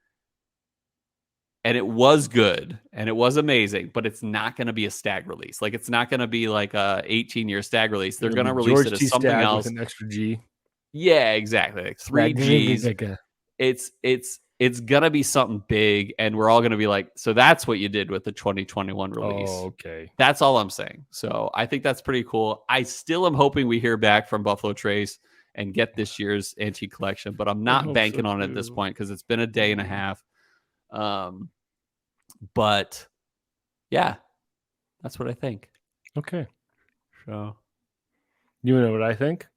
And it was good and it was amazing, but it's not going to be a Stag release. Like, it's not going to be like a 18-year Stag release. They're going to release George it T as something Stagg else. with an extra G. Yeah, exactly. Like 3 Gs. It's going to be something big, and we're all going to be like, so that's what you did with the 2021 release. Oh, okay. That's all I'm saying. So I think that's pretty cool. I still am hoping we hear back from Buffalo Trace and get this year's antique collection, but I'm not banking on it at this point because it's been a day and a half. But yeah, that's what I think. Okay. So you know what I think?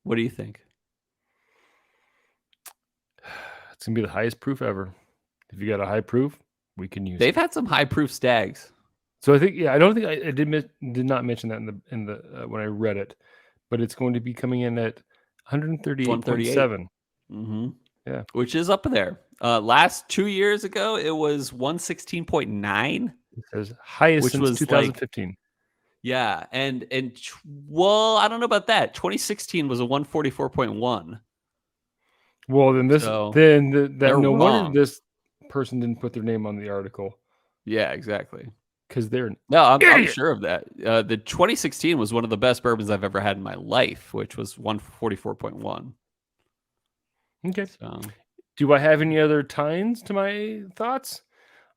What do you think? It's gonna be the highest proof ever. If you got a high proof, we can use. They've had some high proof stags. So I think, I don't think I did not mention that in the when I read it, but it's going to be coming in at 138.7. Mm-hmm. Yeah, which is up there. Last 2 years ago, it was 116.9. It says highest which since was 2015. Like, yeah, and well, I don't know about that. 2016 was a 144.1. Well, then no wonder this person didn't put their name on the article. Yeah, exactly. Because I'm sure of that. The 2016 was one of the best bourbons I've ever had in my life, which was 144.1. Okay. So, do I have any other tines to my thoughts?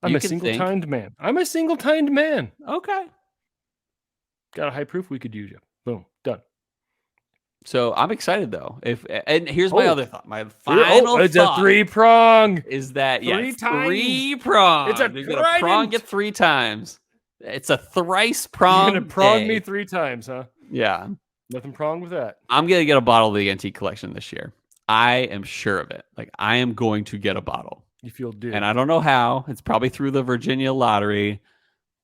I'm a single-tined man. Okay. Got a high proof, we could use you. Boom. Done. So I'm excited though. And here's my other thought. My final it's thought a 3-prong. Is that three times? 3-prong. It's a You're gonna prong it 3 times. It's a thrice prong. You're gonna prong me 3 times, huh? Yeah. Nothing prong with that. I'm gonna get a bottle of the antique collection this year. I am sure of it. Like, I am going to get a bottle. You feel due. And I don't know how. It's probably through the Virginia lottery.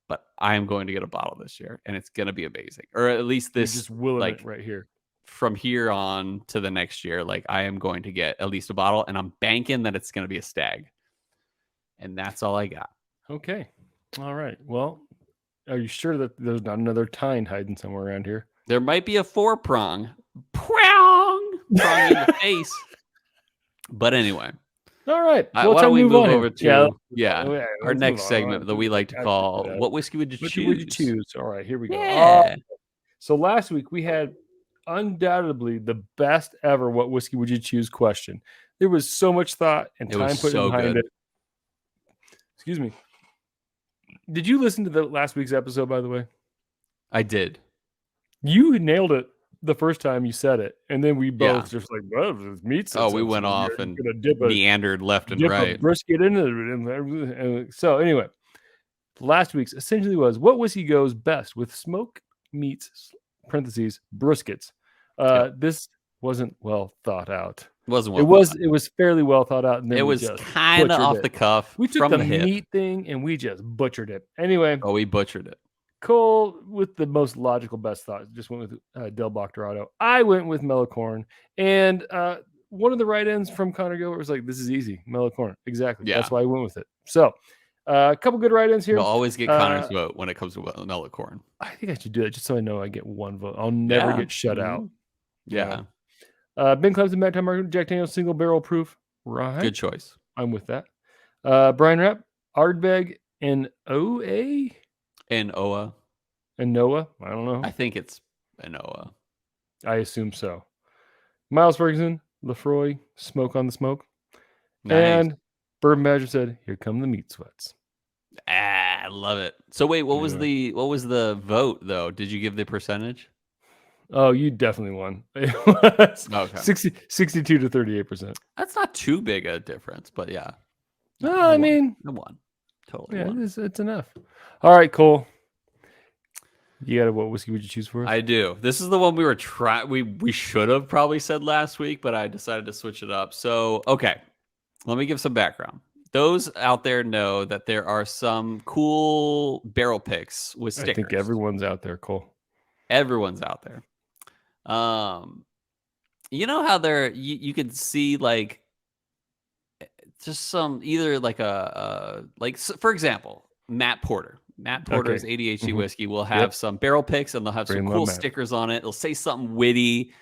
But I am going to get a bottle this year, and it's going to be amazing. Or at least this, just willing it right here. From here on to the next year, like, I am going to get at least a bottle, and I'm banking that it's going to be a Stag. And that's all I got. Okay. All right. Well, are you sure that there's not another tine hiding somewhere around here? There might be a 4-prong. Prong in the face. But anyway. All right. Why don't we move over to our next segment that we like to call What Whiskey Would You Choose? All right, here we go. Yeah. So last week we had undoubtedly the best ever What Whiskey Would You Choose question. There was so much thought and time put behind it. Excuse me. Did you listen to the last week's episode, by the way? I did. You nailed it the first time you said it, and then we both just like, well, it's meat. We went off and meandered left and right. Brisket in it. So anyway, last week's essentially was what whiskey goes best with smoke meats (parentheses briskets). This wasn't well thought out. It was fairly well thought out, and then it was kind of off the cuff. We took the meat thing and we just butchered it. Anyway, we butchered it. Cole, with the most logical best thought, just went with Del Doctorado. I went with Mellocorn, and one of the write-ins from Connor Gilbert was like, "This is easy, Mellocorn." Exactly. Yeah. That's why I went with it. So, a couple good write-ins here. You'll always get Connor's vote when it comes to Mellocorn. I think I should do that just so I know I get one vote. I'll never get shut out. Yeah. Ben Clemson, Matt Time Market, Jack Daniels, single barrel proof. Right. Good choice. I'm with that. Brian Rapp, Ardbeg, and OA. And Oa. And Noah? I don't know. I think it's an Oa. I assume so. Miles Ferguson, Lefroy, Smoke on the Smoke. Nice. And Bourbon Badger said, "Here come the meat sweats." I love it. So wait, what was the vote though? Did you give the percentage? Oh, you definitely won. It was 62 to 38%. That's not too big a difference, but yeah. No, I mean, I won. Totally. Yeah, it's enough. All right, Cole. You got what whiskey would you choose for us? I do. This is the one we were trying. We should have probably said last week, but I decided to switch it up. So, okay, let me give some background. Those out there know that there are some cool barrel picks with stickers. I think everyone's out there, Cole. Everyone's out there. You know how you could see like just some either like like for example, Matt Porter. Matt Porter's Okay. ADHD Mhm. whiskey will have some barrel picks, and they'll have some Freaking love cool Matt. stickers on it. It'll say something witty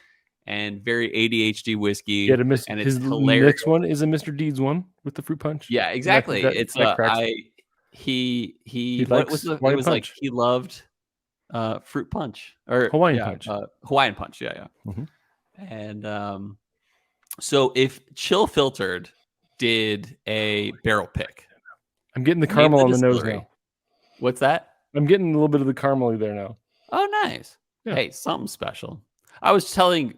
and very ADHD whiskey, Yeah, and it's his hilarious. next one is a Mr. Deeds one with the fruit punch. Yeah, And I think exactly. It's that cracks. he what was likes the it Hawaiian was like punch. he loved fruit punch or Hawaiian punch. Hawaiian punch. Yeah. Mhm. And so if Chill Filtered did a barrel pick, I'm getting the made caramel on the nose distillery- now. What's that? I'm getting a little bit of the caramel there now. Oh, nice. Yeah. Hey, something special. I was telling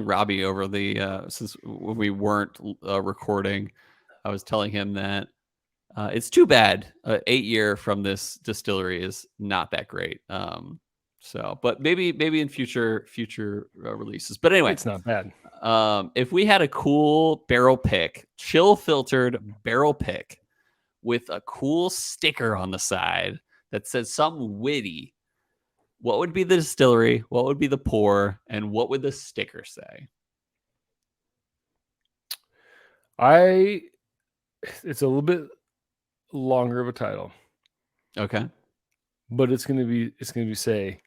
Robby over the since when we weren't recording, I was telling him that it's too bad 8-year from this distillery is not that great. So, but maybe in future releases. But anyway, It's not bad. if we had a cool barrel pick, chill filtered barrel pick with a cool sticker on the side that says something witty, what would be the distillery? What would be the pour? And what would the sticker say? It's a little bit longer of a title, Okay. but it's gonna be say,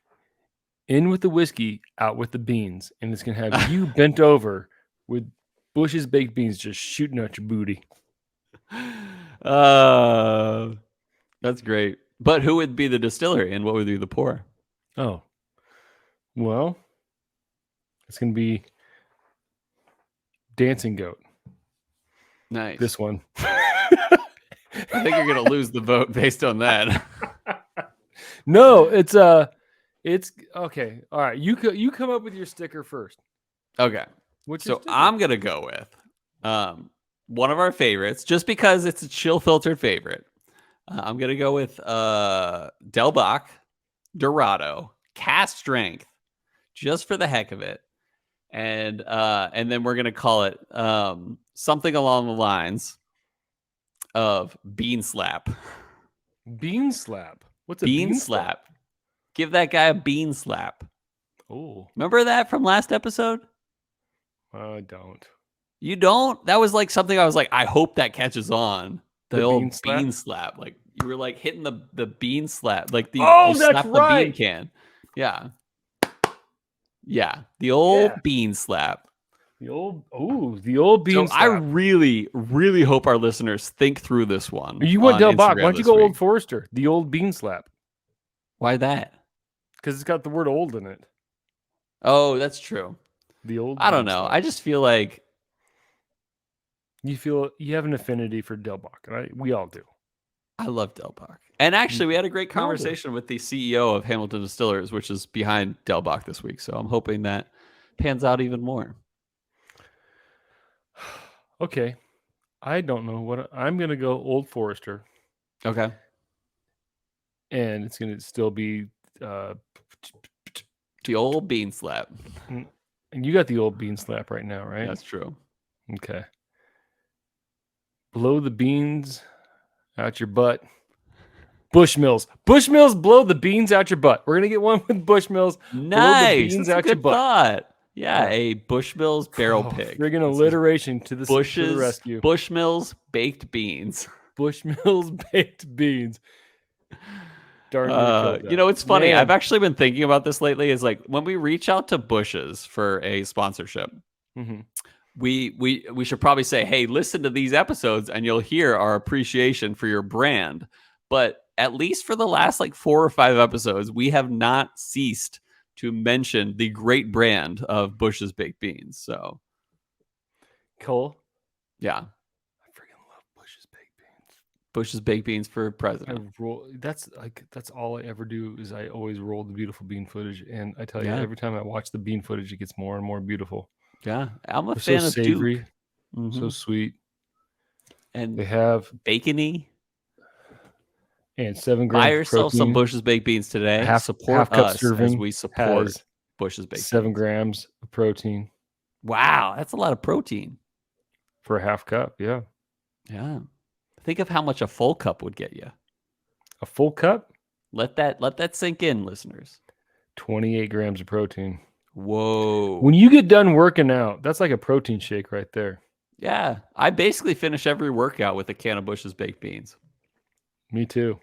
in with the whiskey, out with the beans, and it's gonna have you bent over with Bush's baked beans just shooting out your booty. That's great. But who would be the distillery and what would be the pour? Oh, well, it's gonna be Dancing Goat. Nice. This one. I think you're gonna lose the vote based on that. No, it's okay. All right, you come up with your sticker first. Okay. What's your So sticker? I'm gonna go with one of our favorites, just because it's a chill filtered favorite. I'm gonna go with Del Bach Dorado cast strength, just for the heck of it, and then we're gonna call it something along the lines of Bean Slap. Bean slap. What's a Bean slap. Give that guy a bean slap. Oh, Remember that from last episode? I don't. You don't? That was like something I was like, I hope that catches on. The old bean slap. Like you were like hitting the bean slap. Like you that's slap right. the bean can. Yeah. Yeah. The old bean slap. The old bean So slap. I really, really hope our listeners think through this one. You went Del Bach. Instagram Why don't you this go week. Old Forester? The old bean slap. Why that? Because it's got the word old in it. Oh, that's true. The old I don't bean know. slap. I just feel like you have an affinity for Del Bach. We all do. I love Del Bach. And actually, we had a great We all do. conversation with the CEO of Hamilton Distillers, which is behind Del Bach this week. So I'm hoping that pans out even more. Okay. I don't know what I'm going to go Old Forester. Okay. And it's going to still be The old bean slap. and you got the old bean slap right now, right? That's true. Okay. Blow the beans out your butt. Bushmills. Bushmills blow the beans out your butt. We're going to get one with Bushmills. Nice. beans That's out a your good butt. thought. Yeah, a Bushmills barrel pig. Friggin' alliteration to the rescue. Bushmills baked beans. Bushmills baked beans. Darn You know, it's funny. Man. I've actually been thinking about this lately. Is like when we reach out to Bush's for a sponsorship, Mhm. we should probably say, hey, listen to these episodes and you'll hear our appreciation for your brand. But at least for the last like 4 or 5 episodes, we have not ceased to mention the great brand of Bush's baked beans. So Cole. yeah, I freaking love Bush's baked beans. Bush's baked beans for president. That's all I ever do is I always roll the beautiful bean footage, and I tell you, Yeah. every time I watch the bean footage, it gets more and more beautiful. Yeah, I'm a They're fan so of savory, Duke. Mhm. so sweet. And They have bacony. and 7 grams Buy of yourself some protein, Bush's baked beans today. half Support cup us as serving we support has Bush's baked 7 beans. grams of protein Wow, that's a lot of protein. for a half cup. Yeah, Yeah. Think of how much a full cup would get you. a full cup, Let that sink in, listeners. 28 grams of protein. Whoa. When you get done working out, that's like a protein shake right there. Yeah. I basically finish every workout with a can of Bush's baked beans. Me too.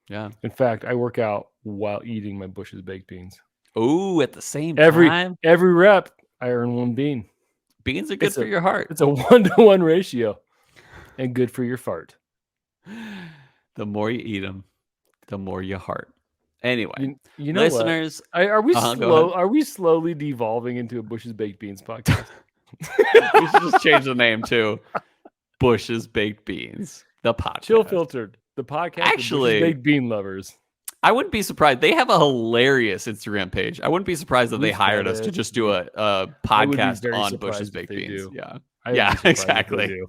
Yeah. In fact, I work out while eating my Bush's baked beans. Oh, at the same Every time, rep, I earn 1 bean. beans are good for your heart. It's a 1-to-1 ratio, and good for your fart. The more you eat them, the more you heart. Anyway, you know listeners, what? Are we go ahead. Are we slowly devolving into a Bush's baked beans podcast? We should just change the name to Bush's Baked Beans, the podcast. Chill Filtered, the podcast. Actually, of Bush's baked bean lovers. I wouldn't be surprised. They have a hilarious Instagram page. I wouldn't be surprised if they hired us to just do a podcast on Bush's Baked Beans. Yeah, exactly.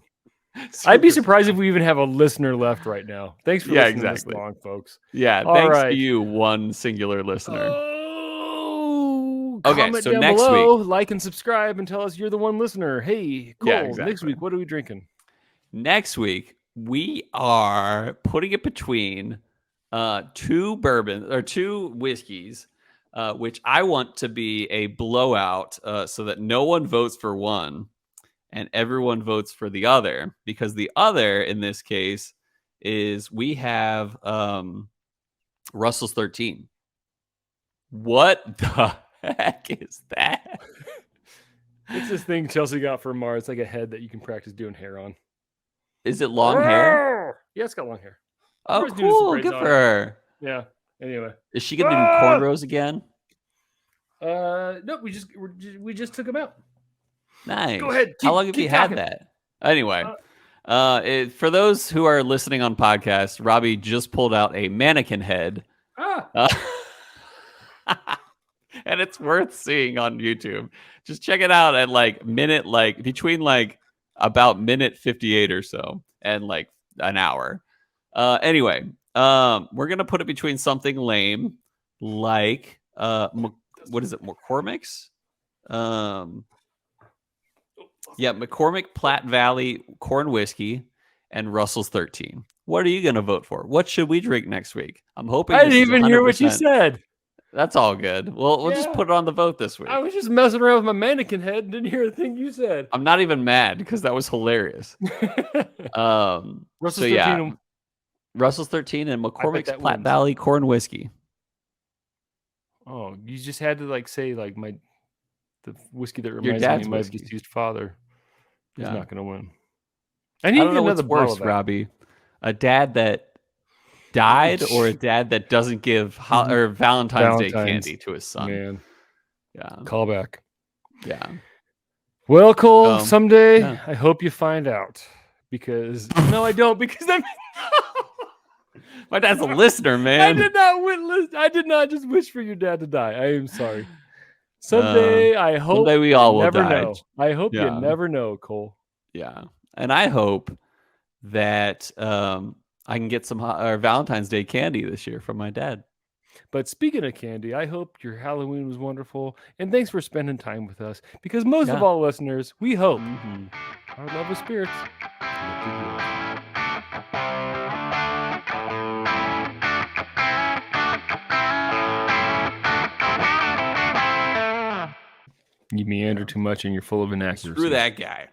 I'd be surprised if we even have a listener left right now. Thanks for listening this long, folks. Yeah, thanks to you, one singular listener. Okay, comment so down next below, week, like and subscribe and tell us you're the one listener. Hey, Cole, next week, what are we drinking? Next week, we are putting it between two whiskeys, which I want to be a blowout so that no one votes for one and everyone votes for the other, because the other in this case is we have Russell's 13. What the heck is that? It's this thing Chelsea got for Mars. It's like a head that you can practice doing hair on. Is it long hair? Yeah, it's got long hair. Oh, cool. Good for her. Yeah. Anyway. Is she going to do cornrows again? No, we just took them out. Nice. Go ahead. How long have you had that? Anyway, for those who are listening on podcast, Robby just pulled out a mannequin head. And it's worth seeing on YouTube. Just check it out at between about minute 58 or so and like an hour. Anyway, we're going to put it between something lame like what is it? McCormick's? Yeah, McCormick Platte Valley Corn Whiskey and Russell's 13. What are you going to vote for? What should we drink next week? I'm hoping I didn't even hear what you said. That's all good. We'll just put it on the vote this week. I was just messing around with my mannequin head and didn't hear a thing you said. I'm not even mad because that was hilarious. Russell's 13. Russell's 13 and McCormick's Platte Valley Corn Whiskey. Oh, you just had to say the whiskey that reminds me of my deceased father. He's not going to win. I don't know what's worse, Robby. A dad that died or a dad that doesn't give Valentine's Day candy to his son. Man. Yeah. Callback. Yeah. Well, Cole, someday I hope you find out. Because no, I don't, because my dad's a listener, man. I did not just wish for your dad to die. I am sorry. Someday I hope someday we all will never die. Know. I hope you never know, Cole. Yeah. And I hope that I can get some Valentine's Day candy this year from my dad. But speaking of candy, I hope your Halloween was wonderful. And thanks for spending time with us. Because most of all, listeners, we hope our love of spirits. You meander too much and you're full of inaccuracy. Screw that guy.